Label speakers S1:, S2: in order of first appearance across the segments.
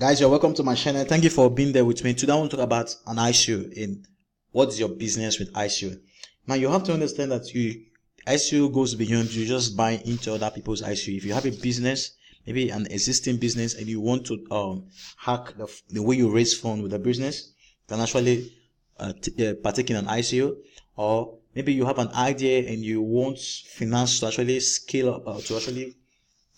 S1: Guys, you're welcome to my channel. Thank you for being there with me. Today I want to talk about an ICO and what is your business with ICO. Now you have to understand that ICO goes beyond you just buying into other people's ICO. If you have a business, maybe an existing business, and you want to hack the way you raise funds with the business, you can actually partake in an ICO. Or maybe you have an idea and you want finance to actually scale up, to actually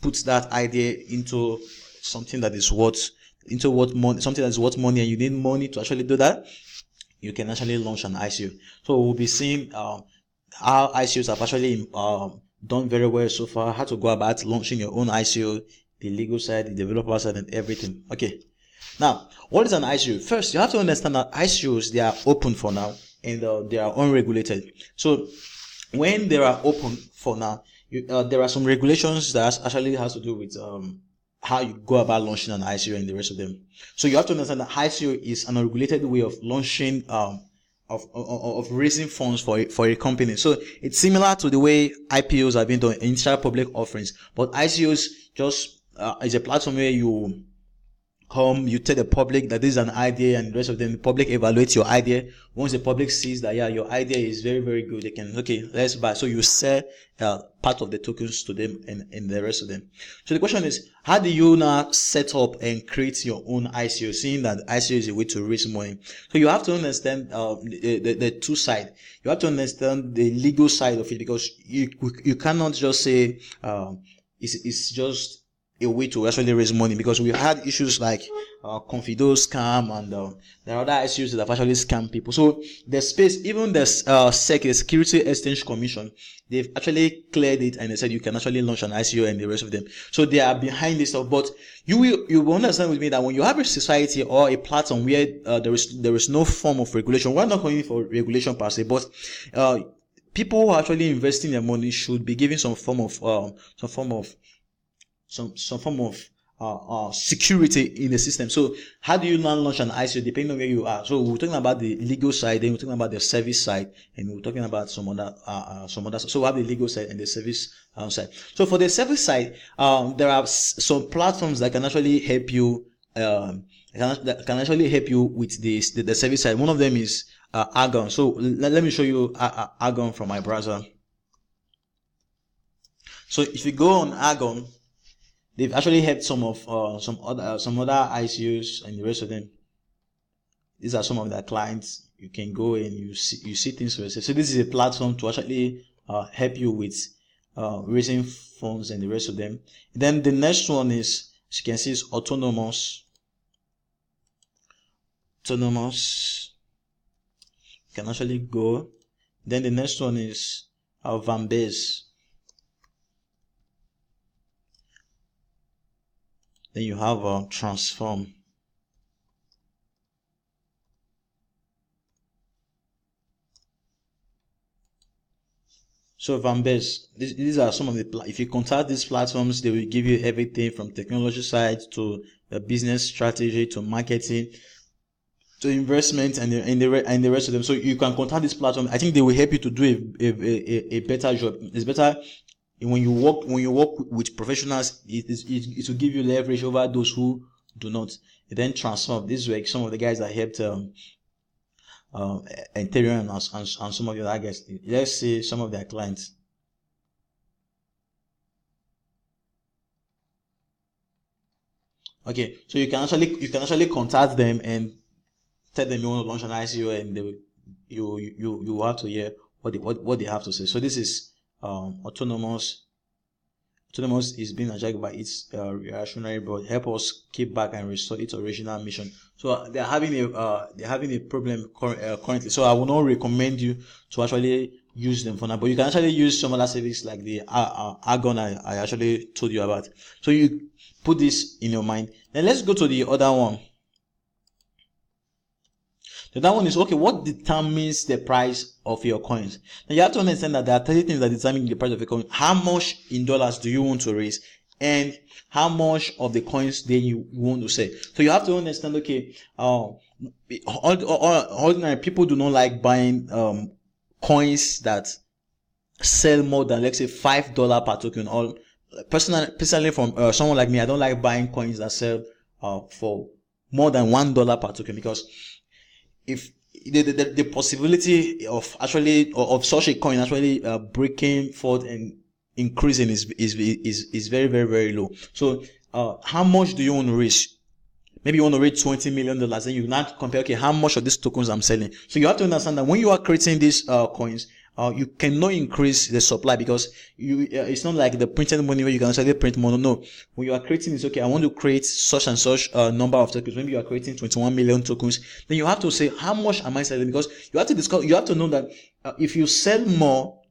S1: put that idea into something that is worth something that's worth money, and you need money to actually do that. You can actually launch an ICO. So we'll be seeing how ICOs have actually done very well so far, how to go about launching your own ICO, the legal side, the developer side, and everything. Okay, now what is an ICO? First, you have to understand that ICOs, they are open for now, and they are unregulated. So when they are open for now, there are some regulations that actually has to do with how you go about launching an ICO and the rest of them. So you have to understand that ICO is an unregulated way of launching of raising funds for a company. So it's similar to the way IPOs have been done, initial public offerings, but ICOs just is a platform where you tell the public that this is an idea, and the rest of them, the public evaluates your idea. Once the public sees that, yeah, your idea is very, very good, they can, okay, let's buy. So you sell part of the tokens to them and the rest of them. So the question is, how do you now set up and create your own ICO, seeing that ICO is a way to raise money? So you have to understand the two sides. You have to understand the legal side of it, because you cannot just say it's just a way to actually raise money, because we had issues like Confido scam, and there are other issues that have actually scammed people. So the space, even the SEC, the Security Exchange Commission, they've actually cleared it, and they said you can actually launch an ICO and the rest of them. So they are behind this stuff. But you will understand with me that when you have a society or a platform where there is no form of regulation, we're not calling for regulation per se, but people who are actually investing their money should be given some form of security in the system. So how do you now launch an ICO? Depending on where you are. So we're talking about the legal side, then we're talking about the service side, and we're talking about some other. So we have the legal side and the service side. So for the service side, there are some platforms that can actually help you. That can actually help you with the service side. One of them is Argon. So let me show you Argon from my browser. So if you go on Argon, they've actually helped some other ICOs and the rest of them. These are some of their clients. You can go and you see things for yourself. So this is a platform to actually help you with raising funds and the rest of them. Then the next one is, as you can see, is autonomous. You can actually go. Then the next one is Vanbex. Then you have transform. So Vanbex, these are some of the, if you contact these platforms, they will give you everything from technology side to the business strategy to marketing to investment and the rest of them. So you can contact this platform. I think they will help you to do a better job. It's better when you work with professionals. It will give you leverage over those who do not. Then transform. This is like some of the guys that helped Ethereum and some of the other guys. Let's say some of their clients. Okay, so you can actually contact them and tell them you want to launch an ICO, and they will, you have to hear what they have to say. So this is autonomous. Autonomous is being attacked by its reactionary board. Help us keep back and restore its original mission. So they're having a problem currently. So I will not recommend you to actually use them for now, but you can actually use some other service like the Argon I actually told you about. So you put this in your mind. Then let's go to the other one. The other one is, okay, what determines the price of your coins? Now you have to understand that there are 30 things that determine the price of a coin. How much in dollars do you want to raise, and how much of the coins then you want to sell? So you have to understand, okay, ordinary people do not like buying coins that sell more than, let's say, $5 per token. Or personally from someone like me, I don't like buying coins that sell for more than $1 per token, because if the possibility of actually of such a coin actually breaking forth and increasing is very, very, very low. So how much do you want to raise? Maybe you want to raise $20 million, then you now compare, okay, how much of these tokens I'm selling. So you have to understand that when you are creating these coins, you cannot increase the supply, because it's not like the printed money where you can actually print money. No, when you are creating this, okay, I want to create such and such number of tokens. Maybe you are creating 21 million tokens, then you have to say, how much am I selling? Because you have to discuss, you have to know that if you sell more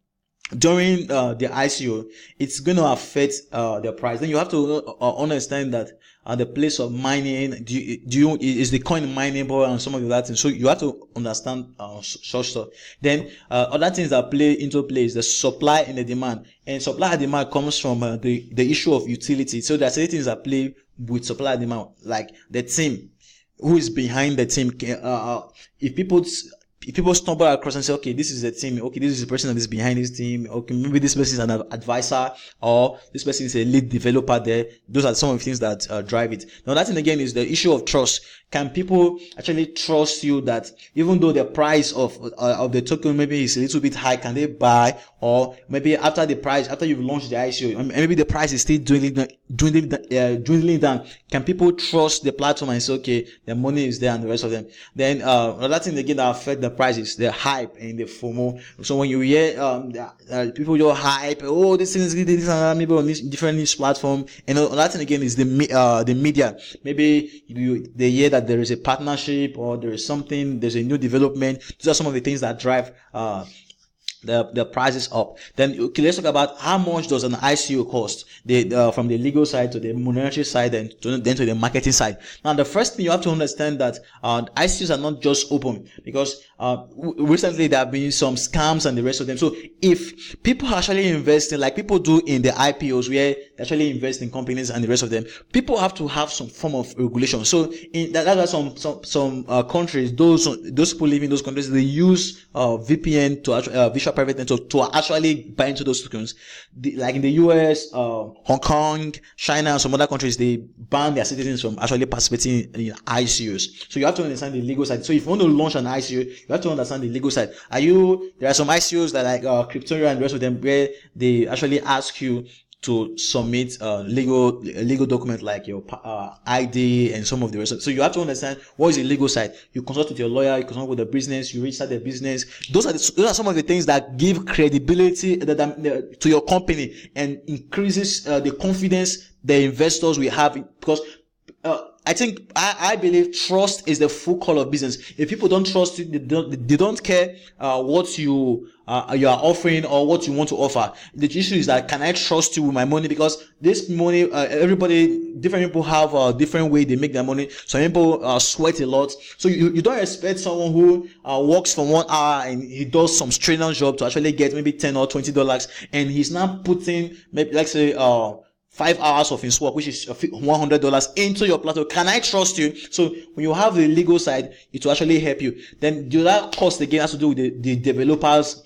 S1: during the ICO, it's going to affect the price. Then you have to understand that the place of mining, is the coin mineable and some of that things. So you have to understand such stuff. Then other things that play into play is the supply and the demand. And supply and demand comes from the issue of utility. So there are certain things that play with supply and demand, like the team, who is behind the team. If people stumble across and say, okay, this is the team, okay, this is the person that is behind this team, okay, maybe this person is an advisor, or this person is a lead developer there. Those are some of the things that drive it. Now, that thing again is the issue of trust. Can people actually trust you that even though the price of the token maybe is a little bit high, can they buy? Or maybe after you've launched the ICO, maybe the price is still dwindling down. Can people trust the platform and say, okay, the money is there and the rest of them? Then another thing again that affect the price is the hype and the FOMO. So when you hear people just hype, oh, this is maybe on this different news platform, and another thing again is the media. Maybe they hear that there is a partnership, or there is something, there's a new development. These are some of the things that drive the prices up. Then okay, let's talk about how much does an ICO cost, from the legal side to the monetary side, and then to the marketing side. Now, the first thing you have to understand that ICOs are not just open, because recently there have been some scams and the rest of them. So if people are actually investing like people do in the IPOs, where they actually invest in companies and the rest of them, people have to have some form of regulation. So that's why some countries, those people living in those countries, they use VPN to virtual private network to actually buy into those tokens. Like in the US, Hong Kong, China, and some other countries, they ban their citizens from actually participating in ICOs. So you have to understand the legal side. So if you want to launch an ICO, you have to understand the legal side. There are some ICOs that like Cryptoria and the rest of them, where they actually ask you to submit legal document like your ID and some of the rest. So you have to understand what is the legal side. You consult with your lawyer, you consult with the business, you register the business. Those are some of the things that give credibility to your company and increases the confidence the investors will have, because I believe trust is the full core of business. If people don't trust you, they don't care what you are offering or what you want to offer. The issue is that, can I trust you with my money? Because this money, different people have a different way they make their money. Some people sweat a lot. So you don't expect someone who works for 1 hour and he does some strenuous job to actually get maybe $10 or $20, and he's now putting maybe, let's say, 5 hours of his work, which is $100 into your platform. Can I trust you? So when you have the legal side, it will actually help you. Then the other cost again has to do with the developers.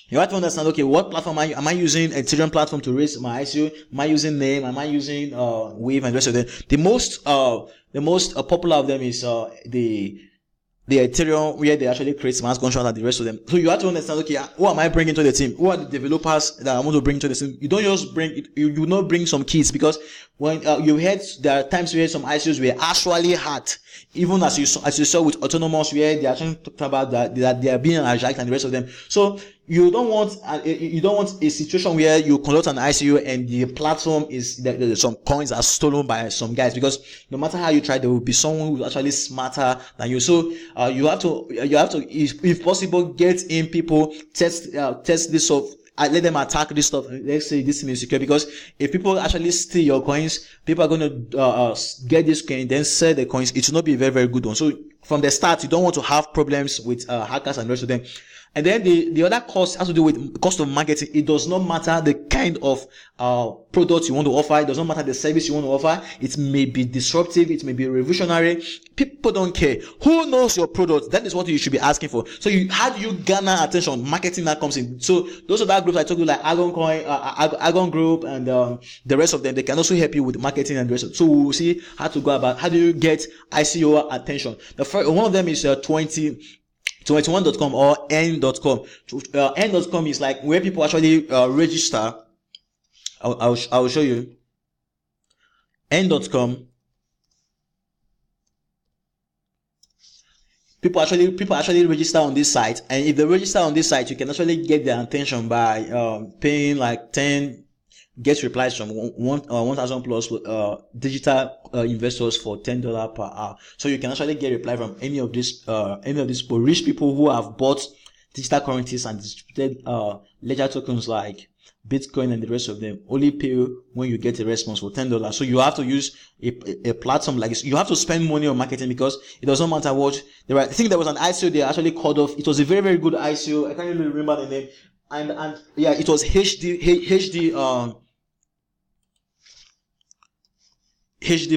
S1: You have to understand, okay, what platform am I using? Ethereum platform to raise my ICO? Am I using Name? Am I using Wave and the rest of them? The most popular of them is the Ethereum, where they actually create smart contracts and the rest of them. So you have to understand, okay, who am I bringing to the team? Who are the developers that I want to bring to the team? You don't just you do not bring some kids, because when there are times where some ICOs were actually hacked, even as you saw with Autonomous, where they actually talked about that they are being hijacked and the rest of them. So you don't want a situation where you conduct an ICO and the platform some coins are stolen by some guys, because no matter how you try, there will be someone who's actually smarter than you. So you have to if possible, get in people, test this stuff. Let them attack this stuff. Let's say this is secure, because if people actually steal your coins, people are going to get this coin, then sell the coins. It will not be a very, very good one. So from the start, you don't want to have problems with hackers and the rest of them. And then the other cost has to do with cost of marketing. It does not matter the kind of product you want to offer. It does not matter the service you want to offer. It may be disruptive. It may be revolutionary. People don't care. Who knows your product? That is what you should be asking for. So how do you garner attention? Marketing that comes in. So those other groups I told you, like Argon Group and the rest of them, they can also help you with marketing and the rest. So we'll see how to go about how do you get ICO attention. The first one of them is 21.com or n.com. N.com is like where people actually register. I'll show you. N.com. People actually register on this site, and if they register on this site, you can actually get their attention by paying like 10 get replies from 1,000 plus digital investors for $10 per hour. So you can actually get reply from any of these rich people who have bought digital currencies and distributed ledger tokens like Bitcoin and the rest of them. Only pay when you get a response for $10. So you have to use a platform like this. You have to spend money on marketing because it doesn't matter what. I think there was an ICO they actually called off. It was a very, very good ICO. I can't really remember the name. And yeah, it was HD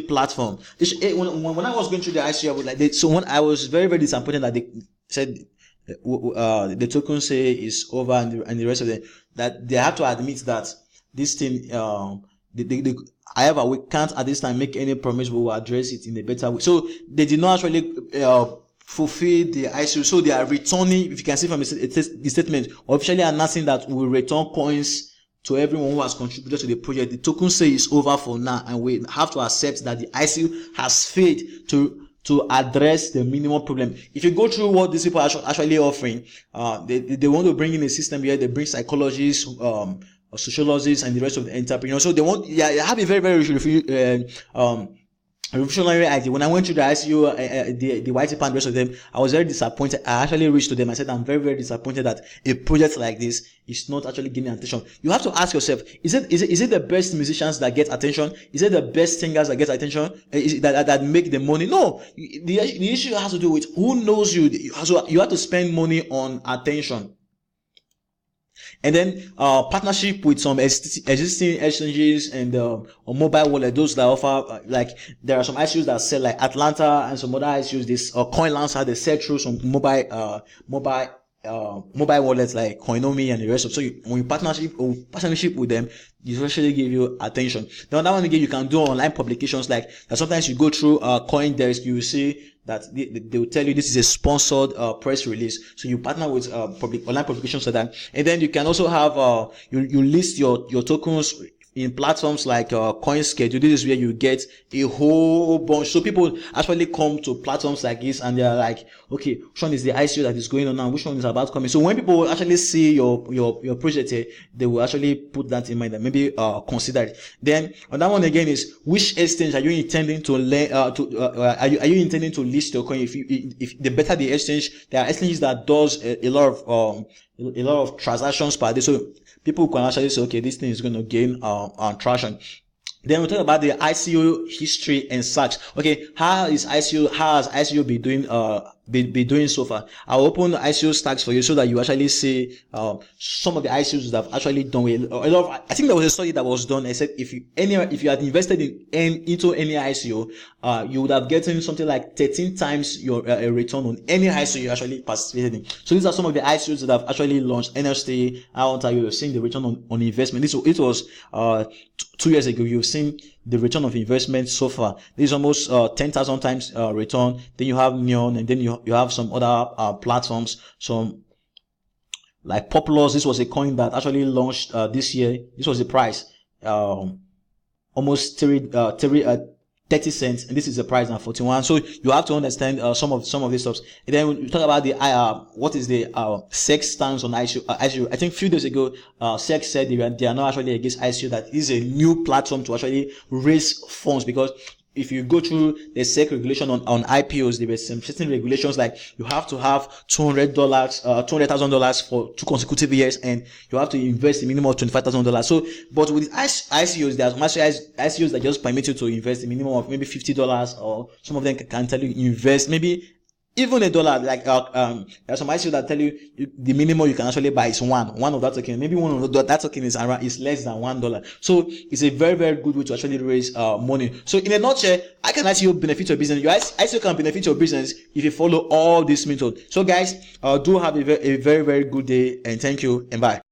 S1: platform. When I was going through the ICO, I was like, I was very, very disappointed that they said the token say is over and the rest of them, that they have to admit that this thing, however, we can't at this time make any promise, we will address it in a better way. So they did not actually fulfill the ICO. So they are returning, if you can see from the statement, officially announcing that we will return coins to everyone who has contributed to the project. The token say is over for now, and we have to accept that the ICO has failed to address the minimum problem. If you go through what these people are actually offering, they want to bring in a system here. They bring psychologists, sociologists, and the rest of the entrepreneurs. So they have a very, very revolutionary idea. When I went to the ICO, the white paper and the rest of them, I was very disappointed. I actually reached to them. I said, I'm very, very disappointed that a project like this is not actually getting attention. You have to ask yourself, is it the best musicians that get attention? Is it the best singers that get attention? Is it that make the money? No. The issue has to do with who knows you. So you have to spend money on attention. And then partnership with some existing exchanges and mobile wallet, those that offer like there are some ICOs that sell like Atlanta and some other ICOs. This CoinLancer, they sell through some mobile wallets like Coinomi and the rest of. So when you partnership with them, you actually give you attention. The other one again, you can do online publications like that. Sometimes you go through CoinDesk, you will see that they will tell you this is a sponsored press release. So you partner with online publications like that, and then you can also have you list your tokens in platforms like CoinSchedule. This is where you get a whole bunch. So people actually come to platforms like this and they're like, okay, which one is the ICO that is going on now? Which one is about coming? So when people actually see your project here, they will actually put that in mind and maybe consider it. Then another one again is, which exchange are you intending to are you intending to list your coin? If the better the exchange, there are exchanges that does a lot of transactions per day. So people can actually say, okay, this thing is going to gain traction. Then we'll talk about the ICO history and such. Okay, how has ICO been doing be doing so far? I'll open the ICO stacks for you so that you actually see some of the ICOs that have actually done well. A lot of, I think there was a study that was done. I said if you had invested into any ICO, you would have gotten something like 13 times your return on any ICO you actually participated in. So these are some of the ICOs that have actually launched. NST, you're seeing the return on investment. It was 2 years ago. You've seen the return of investment so far. This is almost 10,000 times return. Then you have Neon, and then you have some other platforms, some like Populous. This was a coin that actually launched this year. This was the price, almost 30 cents, and this is the price now, 41. So you have to understand some of these stuff. And then we talk about the what is the SEC stance on ICO. I think a few days ago, SEC said they are not actually against ICO. That is a new platform to actually raise funds, because if you go through the SEC regulation on IPOs, there were some certain regulations like you have to have $200,000 for 2 consecutive years, and you have to invest a minimum of $25,000. So, but with ICOs, there's much ICOs that just permit you to invest a minimum of maybe $50, or some of them can tell you invest maybe Even $1, like there's some ICO that tell you, the minimum you can actually buy is one of that token. Maybe one of that token is less than $1. So it's a very, very good way to actually raise money. So in a nutshell, how can ICO benefit your business? Your ICO can benefit your business if you follow all these methods. So guys, do have a very, very good day, and thank you, and bye.